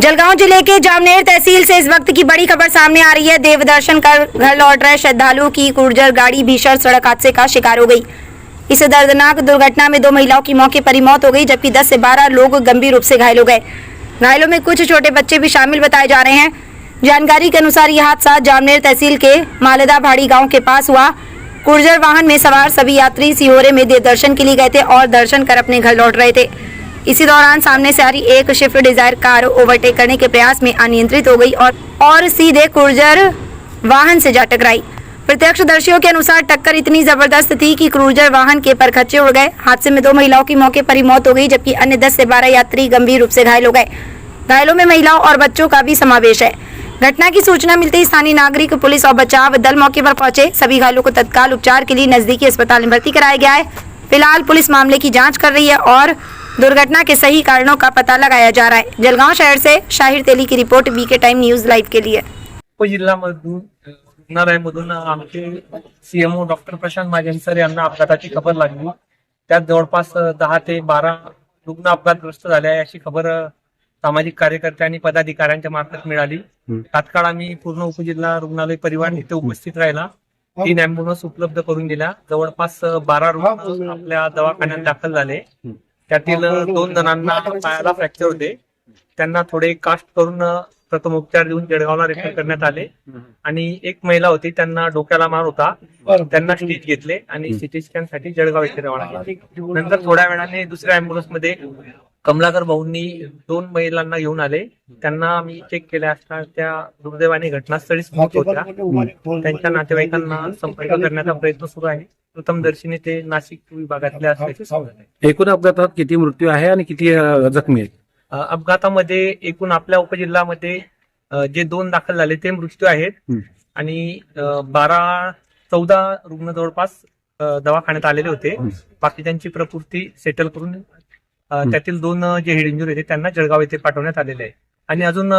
जलगांव जिले के जामनेर तहसील से इस वक्त की बड़ी खबर सामने आ रही है। देवदर्शन कर घर लौट रहे श्रद्धालुओं की गुर्जर गाड़ी भीषण सड़क हादसे का शिकार हो गई। इस दर्दनाक दुर्घटना में 2 महिलाओं की मौके पर ही मौत हो गई, जबकि 10 से 12 लोग गंभीर रूप से घायल हो गए। घायलों में कुछ छोटे बच्चे भी शामिल बताए जा रहे हैं। जानकारी के अनुसार यह हादसा जामनेर तहसील के मालेदा भाड़ी गाँव के पास हुआ। गुर्जर वाहन में सवार सभी यात्री सिहोरे में देवदर्शन के लिए गए थे और दर्शन कर अपने घर लौट रहे थे। इसी दौरान सामने से आ रही एक स्विफ्ट डिजायर कार ओवरटेक करने के प्रयास में अनियंत्रित हो गई और सीधे क्रूजर वाहन से जा टकराई। प्रत्यक्षदर्शियों के अनुसार टक्कर इतनी जबरदस्त थी कि क्रूजर वाहन के परखच्चे उड़ गए। हादसे में 2 महिलाओं की मौके पर ही मौत हो गई, जबकि अन्य 10 से 12 यात्री गंभीर रूप से घायल हो गए। घायलों में महिलाओं और बच्चों का भी समावेश है। घटना की सूचना मिलते ही स्थानीय नागरिक, पुलिस और बचाव दल मौके पर पहुंचे। सभी घायलों को तत्काल उपचार के लिए नजदीकी अस्पताल में भर्ती कराया गया है। फिलहाल पुलिस मामले की जांच कर रही है और दुर्घटना के सही कारणों का पता लगाया जा रहा है। जलगांव शहर से शाहिर तेली की report, BK time news live के लिए। जिल्ह्यामधून रुग्णालयामधून आमचे सीएमओ डॉक्टर प्रशांत महाजन यांना अपघाताची खबर लागली। त्यात जवळपास 10 ते 12 रुग्ण अपघातग्रस्त झाले आहे अशी खबर सामाजिक कार्यकर्ते आणि पदाधिकाऱ्यांच्या मार्फत मिळाली। तात्काळ आम्ही पूर्ण उपजिल्हा रुग्णालय परिवहन इथे उपस्थित राहिला। 3 अँब्युलन्स उपलब्ध करून दिल्या। जवळपास 12 रुग्ण आपल्या दवाखान्यात दाखल झाले। त्यातील 2 जणांना पायाला फ्रॅक्चर होते, त्यांना थोडे कास्ट करून प्रथम उपचार देऊन जळगावला रेफर करण्यात आले। आणि एक महिला होती, त्यांना डोक्याला मार होता, त्यांना स्टिच घेतले आणि सिटी स्कॅन साठी जळगाव येथे रवाना केले। नंतर थोड्या वेळाने दुसऱ्या अँब्युलन्स मध्ये कमलाकर भाऊंनी 2 महिलांना घेऊन आले। त्यांना आम्ही चेक केले असता त्या दुर्दैवाने घटनास्थळीच मृत होत्या। त्यांच्या नातेवाईकांना संपर्क करण्याचा प्रयत्न सुरू आहे। प्रथमदर्शनी ते नाशिक विभागातले असल्याचे समजले। एकूण अपघातात किती मृत्यू आहे आणि किती जखमी आहेत? अपघातामध्ये एकूण आपल्या उपजिल्ह्यामध्ये जे 2 दाखल झाले ते मृत्यू आहेत आणि 14 रुग्ण जवळपास दवाखान्यात आलेले होते। बाकी त्यांची प्रकृती सेटल करून त्यातील 2 जे हेड इंजुरी होते त्यांना जळगाव येथे पाठवण्यात आलेले आहे। आणि अजून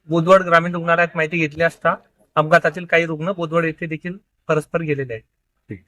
बोदवड ग्रामीण रुग्णालयात माहिती घेतली असता अपघातातील काही रुग्ण बोदवड येथे देखील परस्पर गेलेले आहेत।